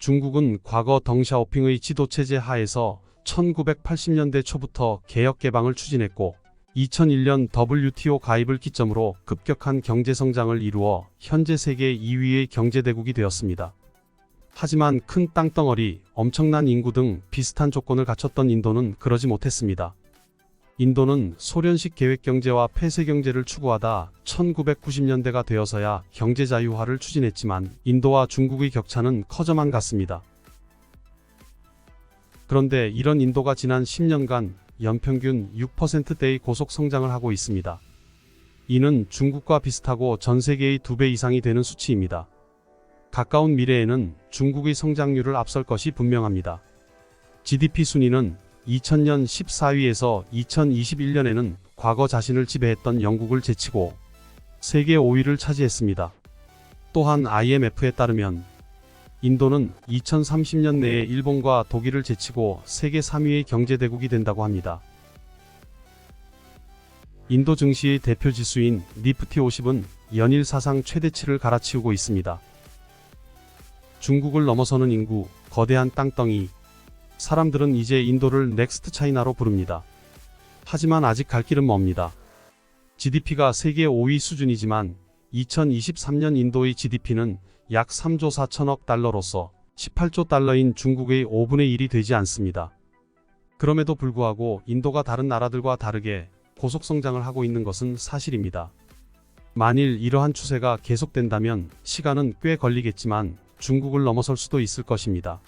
중국은 과거 덩샤오핑의 지도체제 하에서 1980년대 초부터 개혁 개방을 추진했고 2001년 WTO 가입을 기점으로 급격한 경제성장을 이루어 현재 세계 2위의 경제대국이 되었습니다. 하지만 큰 땅덩어리, 엄청난 인구 등 비슷한 조건을 갖췄던 인도는 그러지 못했습니다. 인도는 소련식 계획경제와 폐쇄경제를 추구하다 1990년대가 되어서야 경제자유화를 추진했지만 인도와 중국의 격차는 커져만 갔습니다. 그런데 이런 인도가 지난 10년간 연평균 6%대의 고속 성장을 하고 있습니다. 이는 중국과 비슷하고 전 세계의 2배 이상이 되는 수치입니다. 가까운 미래에는 중국의 성장률을 앞설 것이 분명합니다. GDP 순위는 2000년 14위에서 2021년에는 과거 자신을 지배했던 영국을 제치고 세계 5위를 차지했습니다. 또한 IMF에 따르면 인도는 2030년 내에 일본과 독일을 제치고 세계 3위의 경제대국이 된다고 합니다. 인도 증시의 대표 지수인 니프티 50은 연일 사상 최대치를 갈아치우고 있습니다. 중국을 넘어서는 인구, 거대한 땅덩이, 사람들은 이제 인도를 넥스트 차이나로 부릅니다. 하지만 아직 갈 길은 멉니다. GDP가 세계 5위 수준이지만 2023년 인도의 GDP는 약 3조 4천억 달러로서 18조 달러인 중국의 5분의 1이 되지 않습니다. 그럼에도 불구하고 인도가 다른 나라들과 다르게 고속성장을 하고 있는 것은 사실입니다. 만일 이러한 추세가 계속된다면 시간은 꽤 걸리겠지만 중국을 넘어설 수도 있을 것입니다.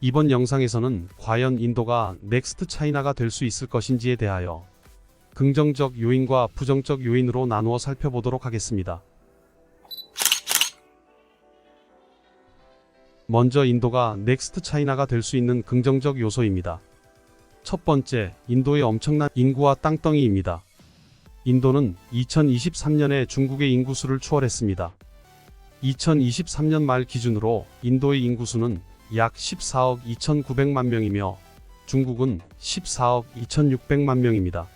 이번 영상에서는 과연 인도가 넥스트 차이나가 될 수 있을 것인지에 대하여 긍정적 요인과 부정적 요인으로 나누어 살펴보도록 하겠습니다. 먼저 인도가 넥스트 차이나가 될 수 있는 긍정적 요소입니다. 첫 번째, 인도의 엄청난 인구와 땅덩이입니다. 인도는 2023년에 중국의 인구수를 추월했습니다. 2023년 말 기준으로 인도의 인구수는 약 14억 2,900만 명이며 중국은 14억 2,600만 명입니다.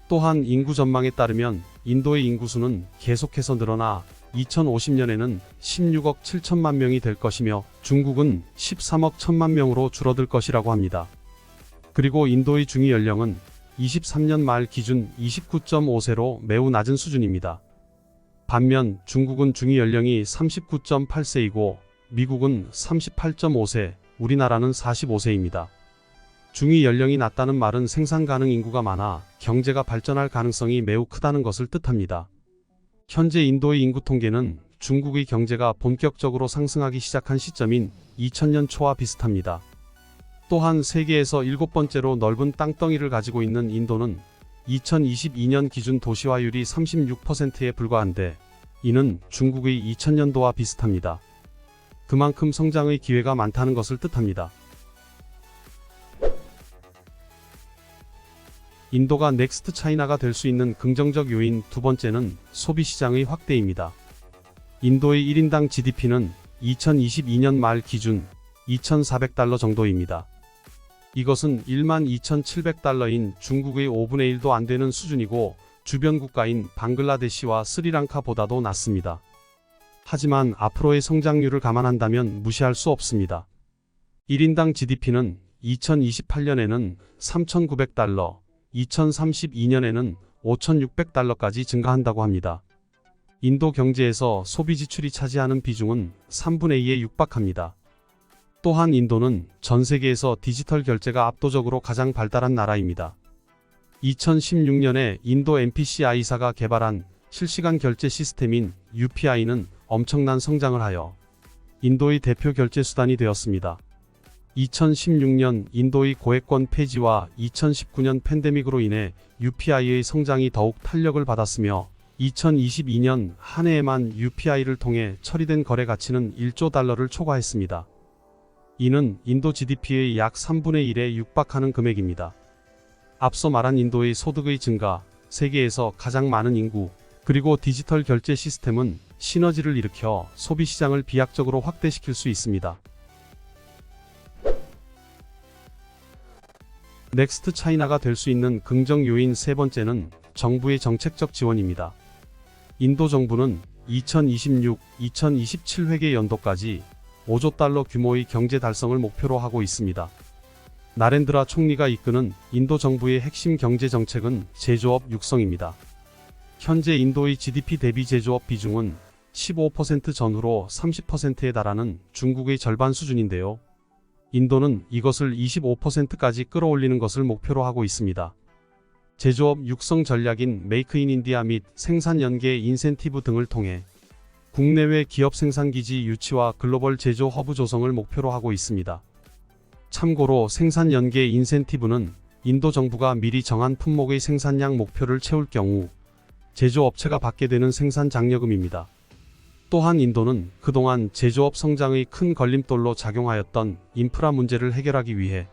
또한 인구 전망에 따르면 인도의 인구수는 계속해서 늘어나 2050년에는 16억 7천만 명이 될 것이며 중국은 13억 1천만 명으로 줄어들 것이라고 합니다. 그리고 인도의 중위 연령은 23년 말 기준 29.5세로 매우 낮은 수준입니다. 반면 중국은 중위 연령이 39.8세이고 미국은 38.5세, 우리나라는 45세입니다. 중위 연령이 낮다는 말은 생산 가능 인구가 많아 경제가 발전할 가능성이 매우 크다는 것을 뜻합니다. 현재 인도의 인구 통계는 중국의 경제가 본격적으로 상승하기 시작한 시점인 2000년 초와 비슷합니다. 또한 세계에서 7번째로 넓은 땅덩이를 가지고 있는 인도는 2022년 기준 도시화율이 36%에 불과한데 이는 중국의 2000년도와 비슷합니다. 그만큼 성장의 기회가 많다는 것을 뜻합니다. 인도가 넥스트 차이나가 될 수 있는 긍정적 요인 두 번째는 소비시장의 확대입니다. 인도의 1인당 GDP는 2022년 말 기준 2,400달러 정도입니다. 이것은 12,700달러인 중국의 5분의 1도 안 되는 수준이고 주변 국가인 방글라데시와 스리랑카보다도 낮습니다. 하지만 앞으로의 성장률을 감안한다면 무시할 수 없습니다. 1인당 GDP는 2028년에는 3,900달러, 2032년에는 5,600달러까지 증가한다고 합니다. 인도 경제에서 소비 지출이 차지하는 비중은 3분의 2에 육박합니다. 또한 인도는 전 세계에서 디지털 결제가 압도적으로 가장 발달한 나라입니다. 2016년에 인도 NPCI사가 개발한 실시간 결제 시스템인 UPI는 엄청난 성장을 하여 인도의 대표 결제 수단이 되었습니다. 2016년 인도의 고액권 폐지와 2019년 팬데믹으로 인해 UPI의 성장이 더욱 탄력을 받았으며 2022년 한 해에만 UPI를 통해 처리된 거래 가치는 1조 달러를 초과했습니다. 이는 인도 GDP의 약 3분의 1에 육박하는 금액입니다. 앞서 말한 인도의 소득의 증가, 세계에서 가장 많은 인구, 그리고 디지털 결제 시스템은 시너지를 일으켜 소비시장을 비약적으로 확대시킬 수 있습니다. 넥스트 차이나가 될 수 있는 긍정 요인 세 번째는 정부의 정책적 지원입니다. 인도 정부는 2026-2027 회계 연도까지 5조 달러 규모의 경제 달성을 목표로 하고 있습니다. 나렌드라 총리가 이끄는 인도 정부의 핵심 경제 정책은 제조업 육성입니다. 현재 인도의 GDP 대비 제조업 비중은 15% 전후로 30%에 달하는 중국의 절반 수준인데요. 인도는 이것을 25%까지 끌어올리는 것을 목표로 하고 있습니다. 제조업 육성 전략인 메이크 인 인디아 및 생산 연계 인센티브 등을 통해 국내외 기업 생산기지 유치와 글로벌 제조 허브 조성을 목표로 하고 있습니다. 참고로 생산 연계 인센티브는 인도 정부가 미리 정한 품목의 생산량 목표를 채울 경우 제조업체가 받게 되는 생산 장려금입니다. 또한 인도는 그동안 제조업 성장의 큰 걸림돌로 작용하였던 인프라 문제를 해결하기 위해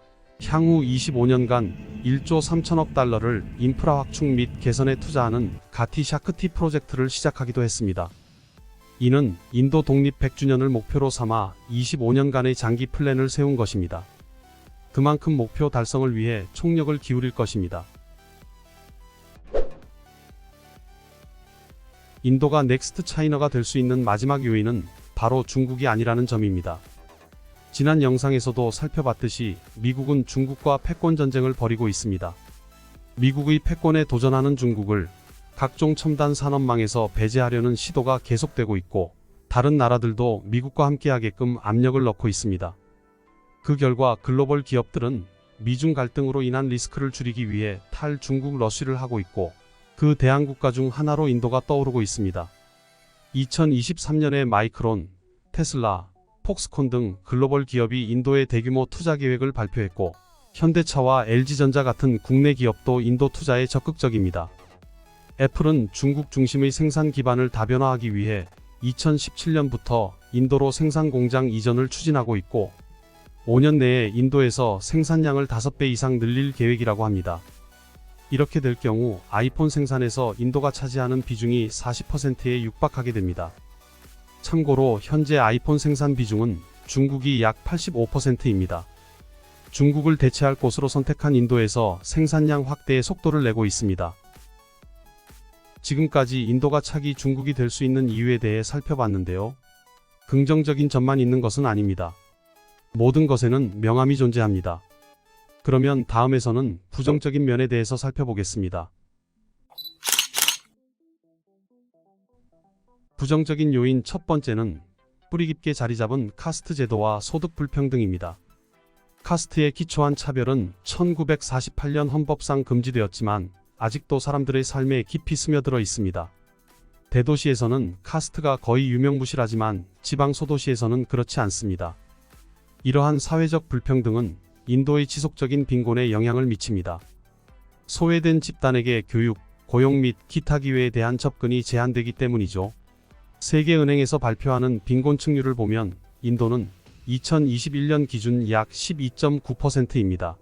향후 25년간 1조 3천억 달러를 인프라 확충 및 개선에 투자하는 가티 샤크티 프로젝트를 시작하기도 했습니다. 이는 인도 독립 100주년을 목표로 삼아 25년간의 장기 플랜을 세운 것입니다. 그만큼 목표 달성을 위해 총력을 기울일 것입니다. 인도가 넥스트 차이나가 될 수 있는 마지막 요인은 바로 중국이 아니라는 점입니다. 지난 영상에서도 살펴봤듯이 미국은 중국과 패권 전쟁을 벌이고 있습니다. 미국의 패권에 도전하는 중국을 각종 첨단 산업망에서 배제하려는 시도가 계속되고 있고 다른 나라들도 미국과 함께하게끔 압력을 넣고 있습니다. 그 결과 글로벌 기업들은 미중 갈등으로 인한 리스크를 줄이기 위해 탈중국 러쉬를 하고 있고 그 대항국가 중 하나로 인도가 떠오르고 있습니다. 2023년에 마이크론, 테슬라, 폭스콘 등 글로벌 기업이 인도에 대규모 투자 계획을 발표했고 현대차와 LG전자 같은 국내 기업도 인도 투자에 적극적입니다. 애플은 중국 중심의 생산 기반을 다변화하기 위해 2017년부터 인도로 생산 공장 이전을 추진하고 있고 5년 내에 인도에서 생산량을 5배 이상 늘릴 계획이라고 합니다. 이렇게 될 경우 아이폰 생산에서 인도가 차지하는 비중이 40%에 육박하게 됩니다. 참고로 현재 아이폰 생산 비중은 중국이 약 85%입니다. 중국을 대체할 곳으로 선택한 인도에서 생산량 확대에 속도를 내고 있습니다. 지금까지 인도가 차기 중국이 될 수 있는 이유에 대해 살펴봤는데요. 긍정적인 점만 있는 것은 아닙니다. 모든 것에는 명암이 존재합니다. 그러면 다음에서는 부정적인 면에 대해서 살펴보겠습니다. 부정적인 요인 첫 번째는 뿌리 깊게 자리 잡은 카스트 제도와 소득 불평등입니다. 카스트에 기초한 차별은 1948년 헌법상 금지되었지만 아직도 사람들의 삶에 깊이 스며들어 있습니다. 대도시에서는 카스트가 거의 유명무실하지만 지방 소도시에서는 그렇지 않습니다. 이러한 사회적 불평등은 인도의 지속적인 빈곤에 영향을 미칩니다. 소외된 집단에게 교육, 고용 및 기타 기회에 대한 접근이 제한되기 때문이죠. 세계은행에서 발표하는 빈곤층률을 보면 인도는 2021년 기준 약 12.9%입니다.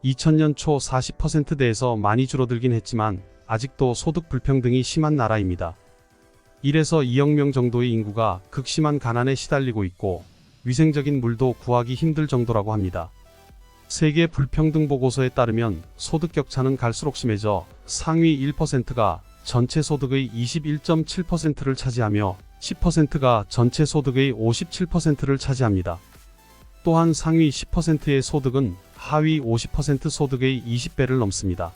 2000년 초 40%대에서 많이 줄어들긴 했지만 아직도 소득 불평등이 심한 나라입니다. 1에서 2억 명 정도의 인구가 극심한 가난에 시달리고 있고 위생적인 물도 구하기 힘들 정도라고 합니다. 세계 불평등 보고서에 따르면 소득 격차는 갈수록 심해져 상위 1%가 전체 소득의 21.7%를 차지하며 10%가 전체 소득의 57%를 차지합니다. 또한 상위 10%의 소득은 하위 50% 소득의 20배를 넘습니다.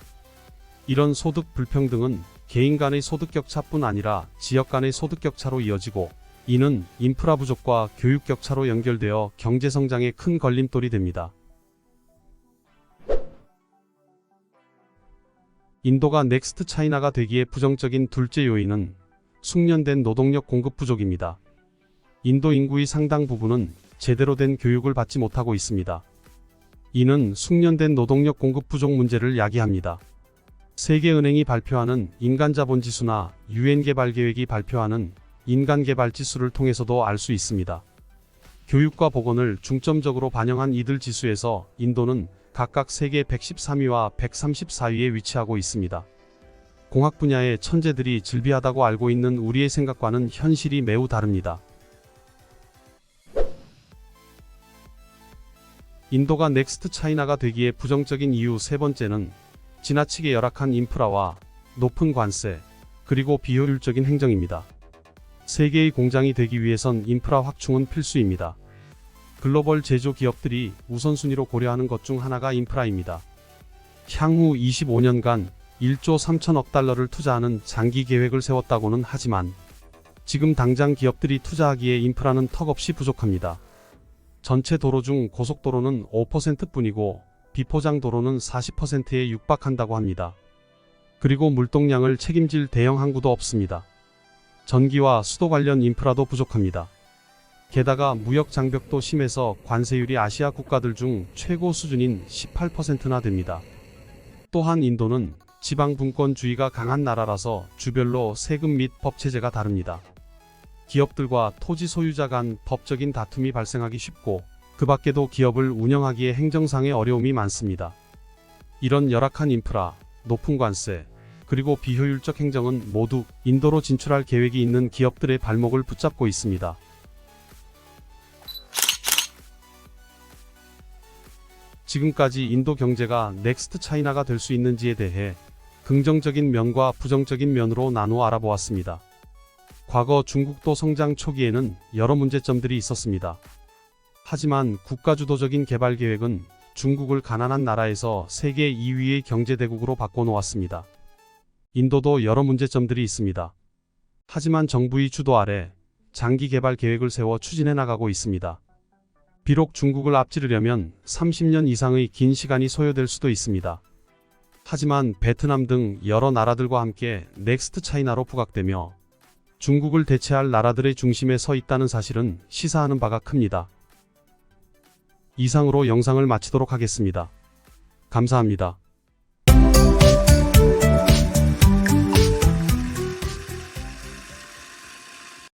이런 소득 불평등은 개인 간의 소득 격차뿐 아니라 지역 간의 소득 격차로 이어지고 이는 인프라 부족과 교육 격차로 연결되어 경제 성장에 큰 걸림돌이 됩니다. 인도가 넥스트 차이나가 되기에 부정적인 둘째 요인은 숙련된 노동력 공급 부족입니다. 인도 인구의 상당 부분은 제대로 된 교육을 받지 못하고 있습니다. 이는 숙련된 노동력 공급 부족 문제를 야기합니다. 세계은행이 발표하는 인간자본지수나 유엔 개발계획이 발표하는 인간개발지수를 통해서도 알 수 있습니다. 교육과 보건을 중점적으로 반영한 이들 지수에서 인도는 각각 세계 113위와 134위에 위치하고 있습니다. 공학 분야의 천재들이 즐비하다고 알고 있는 우리의 생각과는 현실이 매우 다릅니다. 인도가 넥스트 차이나가 되기에 부정적인 이유 세 번째는 지나치게 열악한 인프라와 높은 관세, 그리고 비효율적인 행정입니다. 세계의 공장이 되기 위해선 인프라 확충은 필수입니다. 글로벌 제조 기업들이 우선순위로 고려하는 것 중 하나가 인프라입니다. 향후 25년간 1조 3천억 달러를 투자하는 장기 계획을 세웠다고는 하지만 지금 당장 기업들이 투자하기에 인프라는 턱없이 부족합니다. 전체 도로 중 고속도로는 5%뿐이고 비포장 도로는 40%에 육박한다고 합니다. 그리고 물동량을 책임질 대형 항구도 없습니다. 전기와 수도 관련 인프라도 부족합니다. 게다가 무역 장벽도 심해서 관세율이 아시아 국가들 중 최고 수준인 18%나 됩니다. 또한 인도는 지방 분권주의가 강한 나라라서 주별로 세금 및 법 체제가 다릅니다. 기업들과 토지 소유자 간 법적인 다툼이 발생하기 쉽고 그 밖에도 기업을 운영하기에 행정상의 어려움이 많습니다. 이런 열악한 인프라, 높은 관세, 그리고 비효율적 행정은 모두 인도로 진출할 계획이 있는 기업들의 발목을 붙잡고 있습니다. 지금까지 인도 경제가 넥스트 차이나가 될 수 있는지에 대해 긍정적인 면과 부정적인 면으로 나누어 알아보았습니다. 과거 중국도 성장 초기에는 여러 문제점들이 있었습니다. 하지만 국가주도적인 개발 계획은 중국을 가난한 나라에서 세계 2위의 경제대국으로 바꿔놓았습니다. 인도도 여러 문제점들이 있습니다. 하지만 정부의 주도 아래 장기 개발 계획을 세워 추진해 나가고 있습니다. 비록 중국을 앞지르려면 30년 이상의 긴 시간이 소요될 수도 있습니다. 하지만 베트남 등 여러 나라들과 함께 넥스트 차이나로 부각되며 중국을 대체할 나라들의 중심에 서 있다는 사실은 시사하는 바가 큽니다. 이상으로 영상을 마치도록 하겠습니다. 감사합니다.